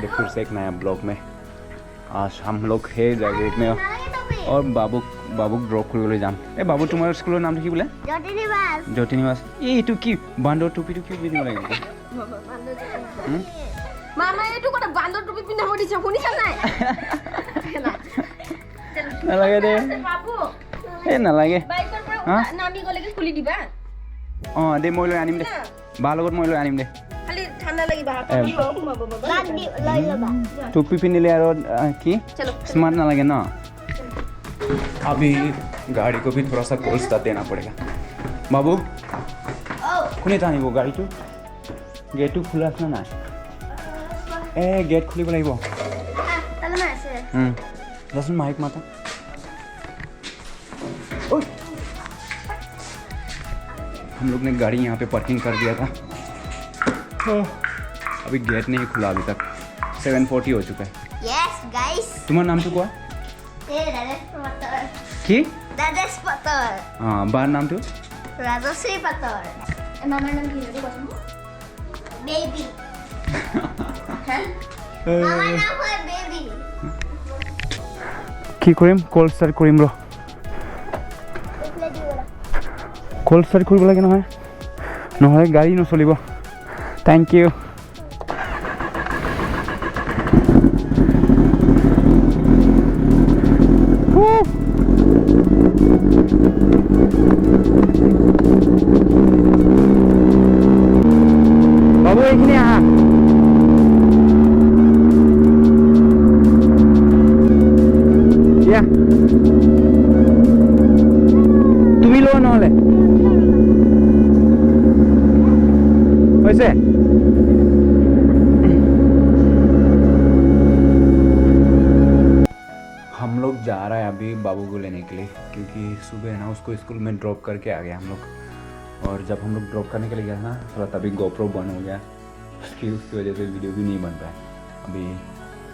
स्वागत है फिर से एक नया ब्लॉग में। आज हम लोग है जगह में और बाबू ड्रॉप कर जाम। ए बाबू तुम्हारे स्कूल नाम कि बोले ज्योति निवास। ये कि बांदर टोपी तो क्यों पिंधिब লাগে मामा एटु कोटा बांदर टोपी पिन्धाब दिछ শুনিছা নাই নালাগে দে बाबू ए नालागे বাইকৰ পৰা নামি গলে কি খুলি দিবা দে মই লৈ আনিম দে বা লগত মই লৈ আনিম দে খালি ঠান্ডা লাগি বাহাত ঘুমাব বাবা লৈ লবা टोपी पिन्धिले আৰু কি स्मार्ट ना लगे ना। अभी गाड़ी को भी थोड़ा सा कोल्ड स्टार्ट देना पड़ेगा। बाबू कुने टानिब गाड़ी तो गेट तो खुला आछे ना ए गेट खुलिब লাগিব তালে না আছে दसन माइक माता हम लोग ने गाड़ी यहाँ पे पार्किंग कर दिया था। अभी गेट नहीं खुला अभी तक 7:40 हो चुका है। यस गाइस तुम्हारा नाम तो क्या की दादेश पतर हाँ बार नाम तो राजश्री पतर मामार नाम की रे कसम बेबी मामार नाम है बेबी কি কৰিম কল ষ্টাৰ্ট কৰিম ৰ কল ষ্টাৰ্ট কৰিব লাগে নহয় নহ'লে গাড়ী নচলিব। থেংক ইউ বাবু এইখিনি আহা তুমি লো নহ'লে হৈছে हम लोग जा रहा है अभी बाबू को लेने के लिए क्योंकि सुबह ना उसको स्कूल में ड्रॉप करके आ गए हम लोग। और जब हम लोग ड्रॉप करने के लिए गए ना थोड़ा तभी गोप्रो बंद हो गया उसकी वजह से वीडियो भी नहीं बन पाया। अभी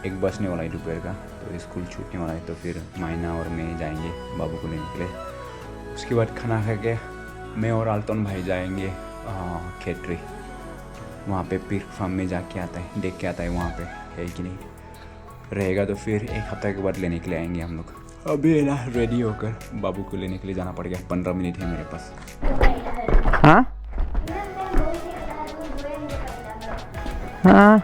एक बसने वाला है दोपहर का तो स्कूल छूटने वाला है तो फिर मायना और मैं जाएंगे बाबू को लेने के लिए। उसके बाद खाना खा के मैं और आल्तोन भाई जाएंगे खेतरी वहाँ पे पिग फार्म में जाके आता है देख के आता है वहाँ पे है कि नहीं रहेगा तो फिर एक हफ्ते के बाद लेने के लिए आएंगे हम लोग। अभी है ना रेडी होकर बाबू को लेने के लिए जाना पड़ेगा 15 मिनट है मेरे पास। हाँ हाँ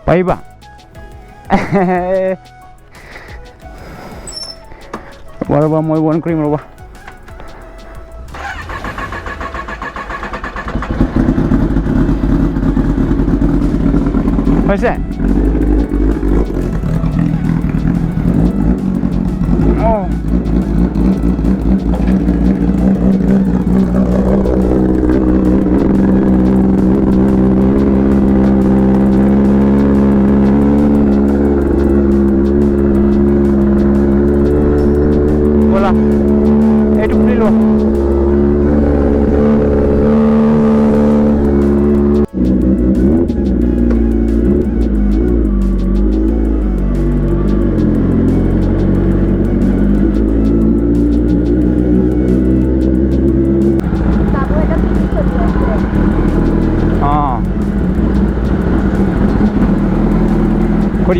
পাৰিবা ৰ'বা মই বন্ধ কৰিম ৰ'বা হৈছে বলা এইটো খুলি লোৱা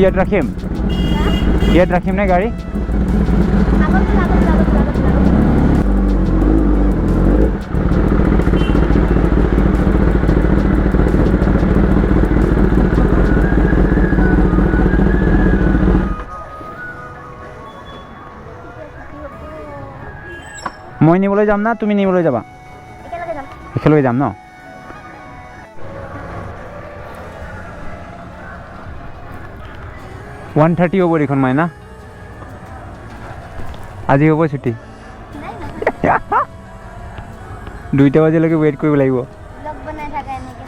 ইয়াত ৰাখিম ইয়াত ৰাখিম নে গাড়ী মই নিবলৈ যাম না তুমি নিবলৈ যাবা একেলগে যাম ন 1:30 হ'ব দেখোন মাইনা আজি হ'ব ছুটি 2টা বজালৈকে ৱেইট কৰিব লাগিব লগ বনাই থাকা এনেকৈ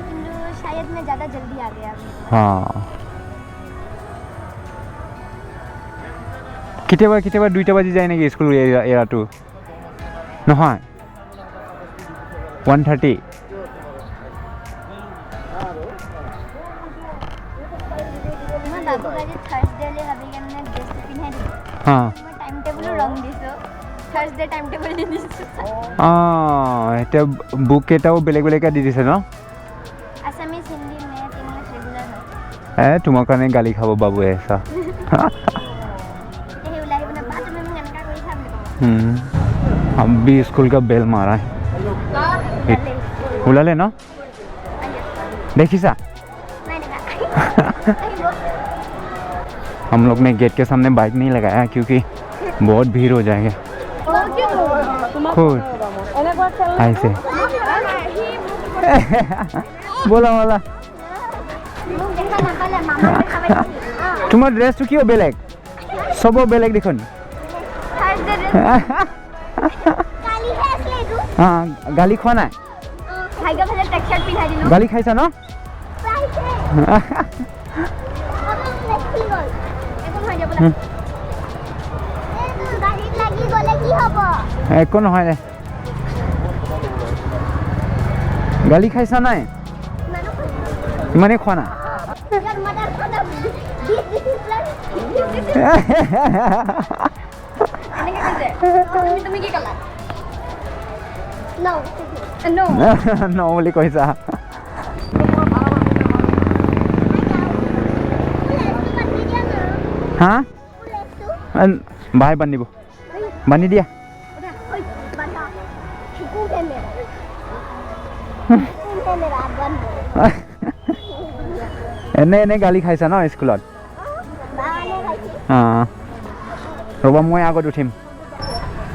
কিন্তু शायद मैं ज़्यादा जल्दी आ गया हाँ কেতিয়াবা 2টা বাজি যায় নেকি স্কুল এৰাটো নহয় 1:30 थर्सडे ले हबी के ड्रेस पिन्हाइ दिबो हां থাৰ্সডে টাইম টেবল দি দিছে এতিয়া বুক কেইটাও বেলেগ বেলেগকৈ দি দিছে ন Assamese Hindi math English regular হয় তোমাৰ কাৰণে গালি খাব বাবুৱে এসা এই ওলাই বনা বাত তুমি মোক এনেকা কৰি খাম अब भी स्कूल का बेल मारा है उलाले ना देखिसा हम लोग ने गेट के सामने बाइक नहीं लगाया क्योंकि बहुत भीड़ हो जाएगा खुद ऐसे बोला बोला तुम्हारा ड्रेस तो क्यों बेलेग सब बेलेग देखो हाँ गाली खा ना गाली खाइसा ना একো নহয় রে গালি খাইছা নাই ইমানে খোৱা না তুমি কি কলা নো ন বুলি কৈছা হা ভাই বান্ধিব বান্ধি দিয়া এনে এনে গালি খাইছা ন স্কুলত ৰ'বা মই আগত উঠিম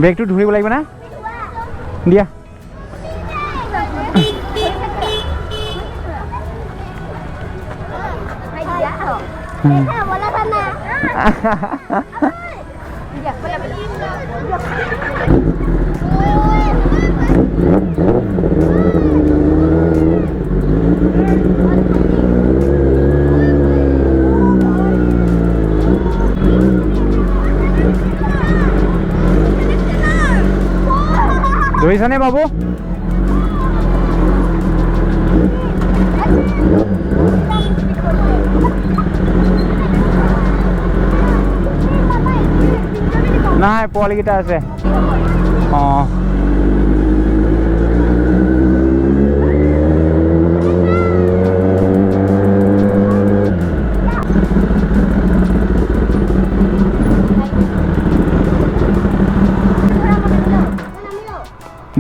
ব্ৰেকটো ধৰিব লাগিব না দিয়া ধৰিছানে বাবু নাই পোৱালিকেইটা আছে অঁ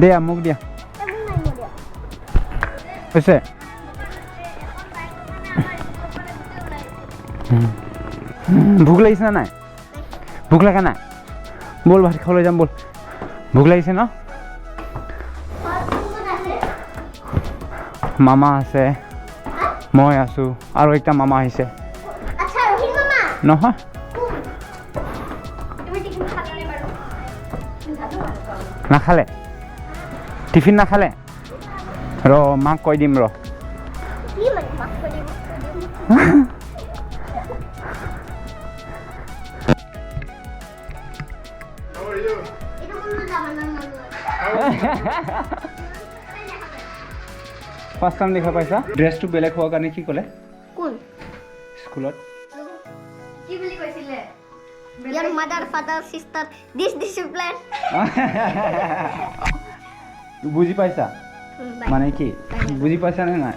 দিয়া মোক দিয়া হৈছে ভোক লাগিছে না নাই ভোক লাগা নাই বল ভাত খাবলৈ যাম বল ভোক লাগিছে ন মামা আছে মই আছোঁ আৰু একটা মামা আহিছে নহয় নাখালে টিফিন নাখালে ৰ মাক কৈ দিম ৰ ফাৰ্ষ্ট টাইম দেখা পাইছা ড্ৰেছটো বেলেগ হোৱাৰ কাৰণে কি ক'লে কোন স্কুলত কি বুলি কৈছিলে your mother father sister this discipline বুজি পাইছা মানে কি বুজি পাইছা নে নাই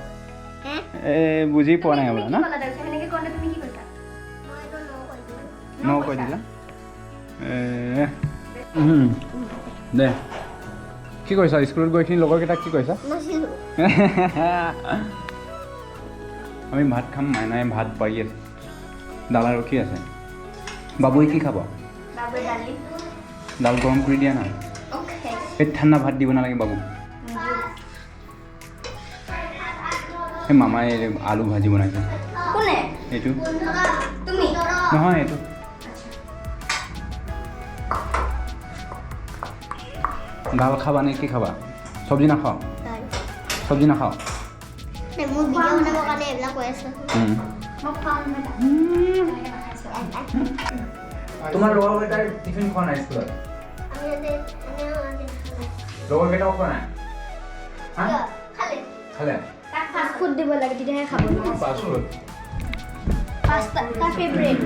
বুজি পোৱা নাই বোলা না ন কৈ দিলা দে কি কৈছা স্কুলত গৈ এইখিনি লগৰকেইটাক কি কৈছা আমি ভাত খাম মাইনাই ভাত পাৰি আছে দালা ৰখি আছে বাবুই কি খাব দাল গৰম কৰি দিয়া না এই ঠাণ্ডা ভাত দিব নালাগে বাবু এই মামাই আলু ভাজি বনাইছে এইটো নহয় এইটো দাল খাবা নে কি খাবা চব্জি নাখাওঁ চব্জি নাখাওঁ তোমাৰ লগৰকেইটাই টিফিন খোৱা নাই স্কুলত লগৰকেইটাও খোৱা নাই খালে ফুড দিব লাগে তেতিয়াহে খাব পাস্তা তাৰ ফেভাৰিট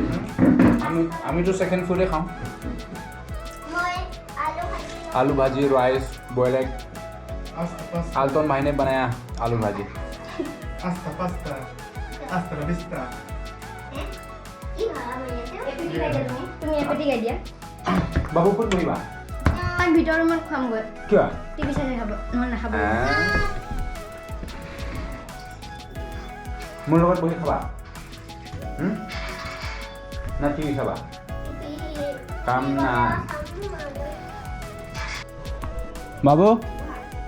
আমিতো সেকেন্ড ফুডে খাওঁ মই আলু bhaji aloo bhaji, rice, boil egg. Asta, pasta. आल्टोन भाई ने बनाया आलू भाजी। Asta, pasta. Hasta la vista. কি ভাড়া বনাইছে এপিটি খাই দিয়া তুমি এপিটি খাই দিয়া বাবু ফুট বহিবা আমি ভিতৰৰ ৰুমত খাম গৈ কিয় টিভি চাই খাব নহ'লে নাখাব মোৰ লগত বহি খাবা না টিভি খাবা কাম নাই বাবু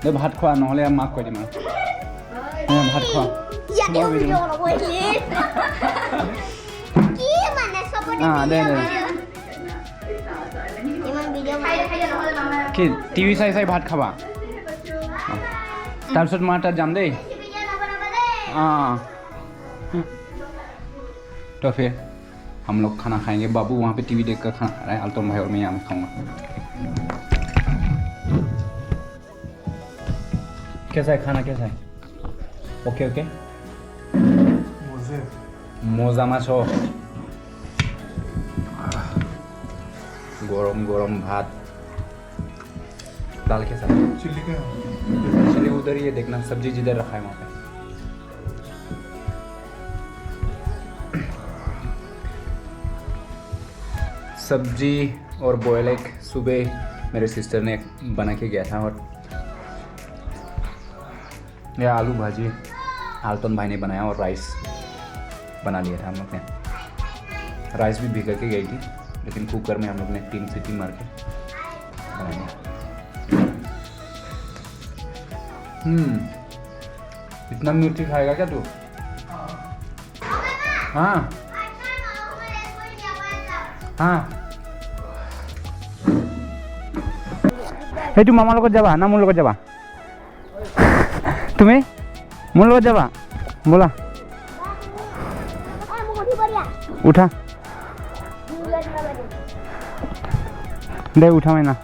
দে ভাত খোৱা নহ'লে মাক কৈ দিম আৰু ভাত খোৱা ইয়াতে ভিডিঅ' বনাব আহিলে কি মানে সবতে দে ইমান ভিডিঅ' খাই দিয়া নহ'লে মামা কি টিভি চাই চাই ভাত খাবা তাৰপিছত মই তাত যাম দেই ভিডিঅ' নবনাবা দেই तो फिर हम लोग खाना खाएंगे बाबू वहाँ पे टीवी देख कर खाना खा रहा है अल्तोन भाई और मैं यहाँ में खाऊंगा कैसा है खाना कैसा है ओके ओके Mose. मोजा माछ गरम गरम भात दाल कैसा है Chili ka. चलिए उधर ये देखना सब्जी जिधर रखा है वहाँ पे सब्जी और बॉयल एग सुबह मेरे सिस्टर ने बना के गया था और यह आलू भाजी आल्टोन भाई ने बनाया और राइस बना लिया था हम लोग ने राइस भी भिगा के गई थी लेकिन कुकर में हम लोग ने 3 सीटी मार के बनाया इतना मिर्ची खाएगा क्या तू हाँ हाँ तू मामार লগত যাবা না মোৰ লগত যাবা তুমি মোৰ লগত যাবা बोला उठा दे उठा मैं ना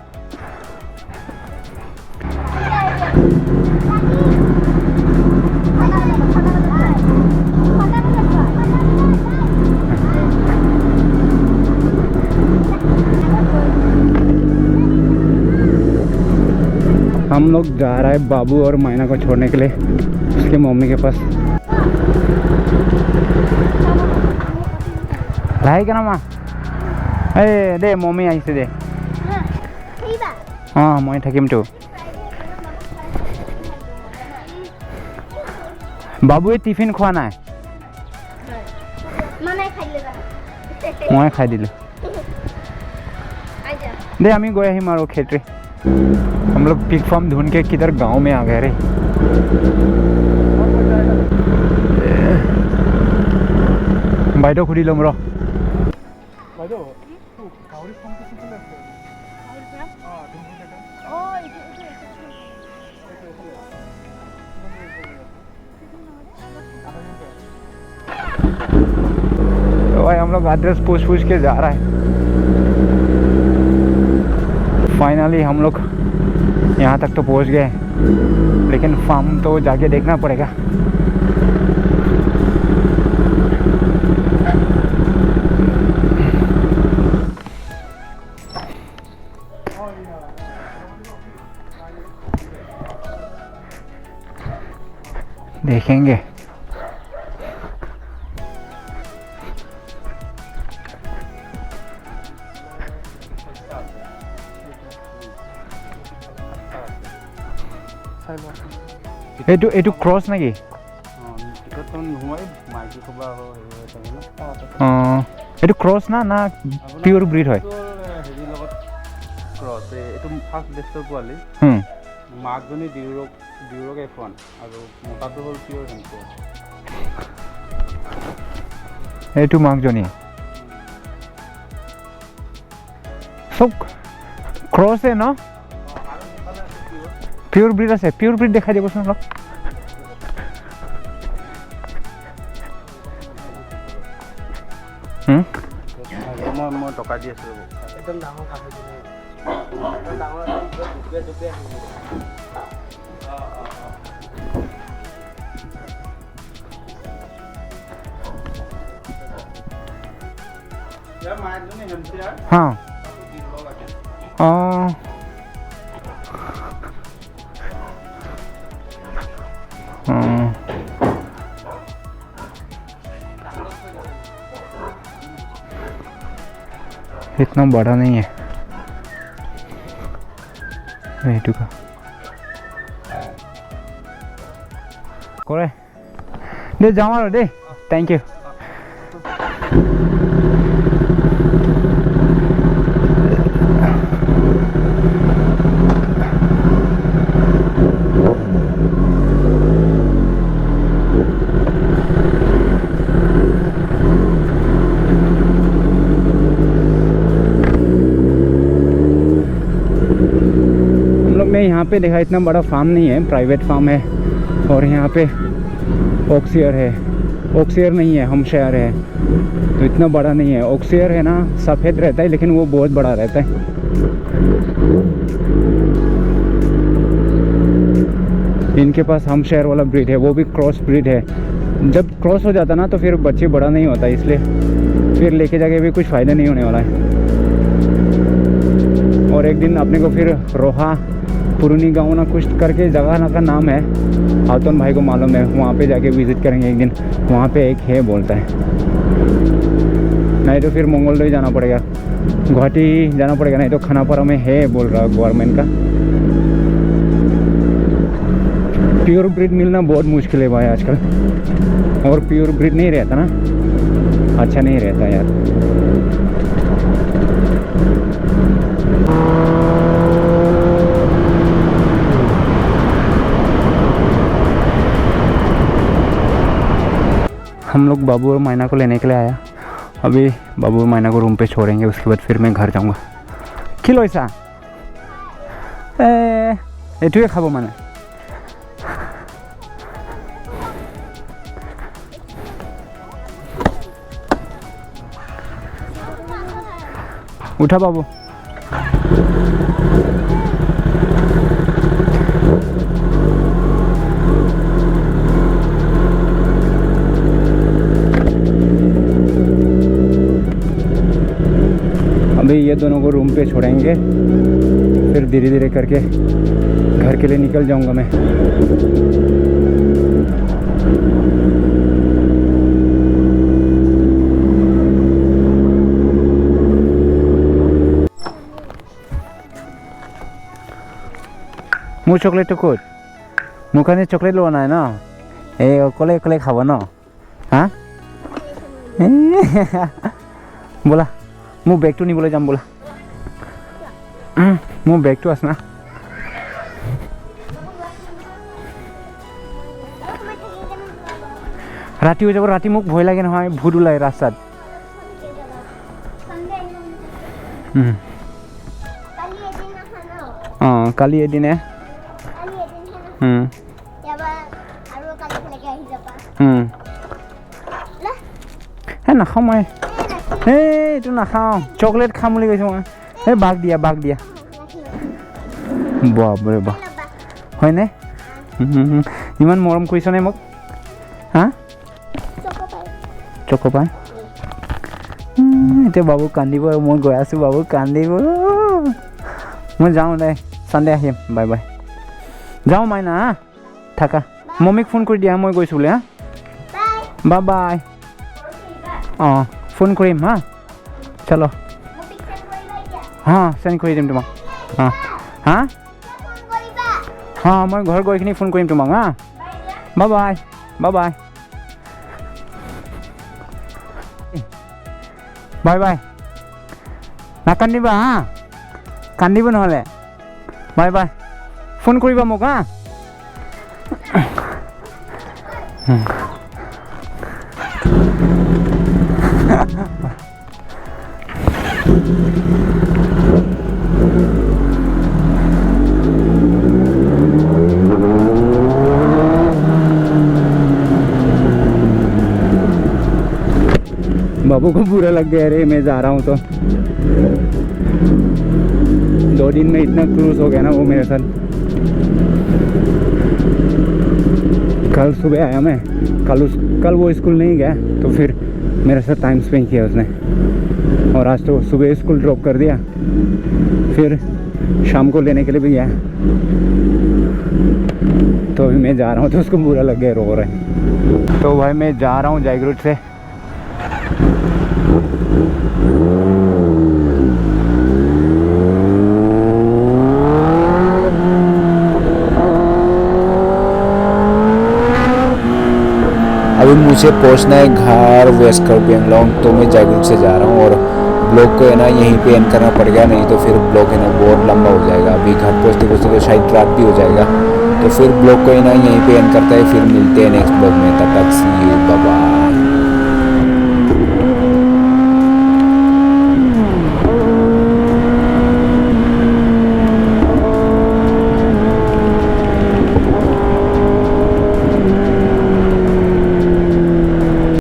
हम लोग जा रहा है बाबू और मैना को छोड़ने के लिए उसके मम्मी के पास लाई क्या नामा ए दे मम्मी आई से दे हाँ मैं थकिम तो बाबू ये टिफिन खुआना है मैं खाई दिल दे हम गए ही मारो खेत रे हम लोग पिग फार्म ढूंढ के किधर गांव में आ गए रे বাইদেউ সুধি ল'ম ৰ বাইদেউ গাহৰি ফাৰ্মটো কোনফালে আছে तो भाई हम लोग एड्रेस पूछ के जा रहा है फाइनली हम लोग यहाँ तक तो पहुँच गए लेकिन फार्म तो जाके देखना पड़ेगा देखेंगे এইটো ক্ৰছ নেকি এইটো ক্ৰছ না না পিয়ৰ ব্ৰিড হয় ক্ৰছ এইটো ফাৰ্ষ্ট বেষ্টৰ পোৱালি মাকজনী ডিউৰক F1 আৰু মতাটো হ'ল পিয়ৰ হেনকো এইটো মাকজনী সব ক্ৰছে ন পিয়ৰ ব্ৰিড আছে পিয়ৰ ব্ৰিড দেখাই দিবচোন অলপ মই টকা দি আছোঁ একদম ডাঙৰ কাপোৰ একদম ডাঙৰ জুপিয়াই हाँ इतना बड़ा नहीं है। का करे दे जाओ दे, थैंक यू। यहाँ पे देखा इतना बड़ा फार्म नहीं है, प्राइवेट फार्म है। और यहाँ पे ऑक्सियर है, ऑक्सियर नहीं है, हमशायर है। तो इतना बड़ा नहीं है। ऑक्सियर है ना, सफ़ेद रहता है लेकिन वो बहुत बड़ा रहता है। इनके पास हमशायर वाला ब्रीड है, वो भी क्रॉस ब्रीड है। जब क्रॉस हो जाता ना तो फिर बच्चे बड़ा नहीं होता, इसलिए फिर लेके जाके भी कुछ फ़ायदा नहीं होने वाला है। और एक दिन अपने को फिर रोहा पुरानी गाँव ना कुछ करके जगह का नाम है, हाथोन भाई को मालूम है, वहाँ पे जाके विज़िट करेंगे एक दिन। वहाँ पे एक है बोलता है, नहीं तो फिर मंगलदोई जाना पड़ेगा, गुवाहाटी जाना पड़ेगा, नहीं तो खानापारा में है बोल रहा गवर्नमेंट का। प्योर ब्रीड मिलना बहुत मुश्किल है भाई आजकल, और प्योर ब्रीड नहीं रहता ना, अच्छा नहीं रहता यार। हम लोग बाबू और मायना को लेने के लिए आया। अभी बाबू और मायना को रूम पे छोड़ेंगे, उसके बाद फिर मैं घर जाऊंगा। किलो ऐसा एटुए खाबो माने उठा बाबू। अभी ये दोनों को रूम पे छोड़ेंगे, फिर धीरे धीरे करके घर के लिए निकल जाऊंगा मैं। মোৰ চকলেটটো ক'ত? মোৰ কাৰণে চকলেট লোৱা নাই ন? এই অকলে অকলে খাব ন? হা ব'লা মোৰ বেগটো নিবলৈ যাম ব'লা। মোৰ বেগটো আছে না। ৰাতি হৈ যাব, ৰাতি মোক ভয় লাগে নহয়, ভূত ওলায় ৰাস্তাত। অঁ কালি এদিনে নাখাওঁ মই, এইটো নাখাওঁ, চকলেট খাম বুলি কৈছোঁ মই। এই বাঘ দিয়া বাঘ দিয়া, বাপৰে বাপ হয়নে? ইমান মৰম কৰিছনে মোক? হা চক পাই? এতিয়া বাবু কান্দিব আৰু মই গৈ আছোঁ, বাবু কান্দিব। মই যাওঁ দে, চানডে আহিম, বাই বাই। যাওঁ মাইনা, হা থাকা। মম্মীক ফোন কৰি দিয়া মই গৈছোঁ বুলি। হা বাই বাই। অঁ ফোন কৰিম হা, চলো। हाँ सेंड कर दिम तुम। हाँ हाँ हाँ मैं घर गई कि फोन कर तुम। हाँ bye bye bye bye bye bye ना कान्दिबा। हाँ कान्दिब नहले बाय बाय फोन करिबा मोक। हाँ बाबू को बुरा लग गया रे, मैं जा रहा हूँ तो 2 दिन में इतना क्रूज हो गया ना वो मेरे साथ। कल सुबह आया मैं, कल वो स्कूल नहीं गया तो फिर मेरे साथ टाइम स्पेंड किया उसने। और आज तो सुबह स्कूल ड्रॉप कर दिया, फिर शाम को लेने के लिए भी गया। तो अभी मैं जा रहा हूँ तो उसको बुरा लग गया, रो रहा है। तो भाई मैं जा रहा हूँ जायग्रुट से। अभी मुझे पहुंचना है घर वेस्ट कार्बी एंगलोंग, तो मैं जागरूक से जा रहा हूँ और ब्लॉग को है ना यहीं पे एंड करना पड़ेगा, नहीं तो फिर ब्लॉग है ना बहुत लंबा हो जाएगा। अभी घर पहुँचते पहुँचते तो शायद रात भी हो जाएगा, तो फिर ब्लॉग को है ना यहीं पे एंड करता है। फिर मिलते हैं नेक्स्ट ब्लॉग में, तब तक सी यू, बाय बाय।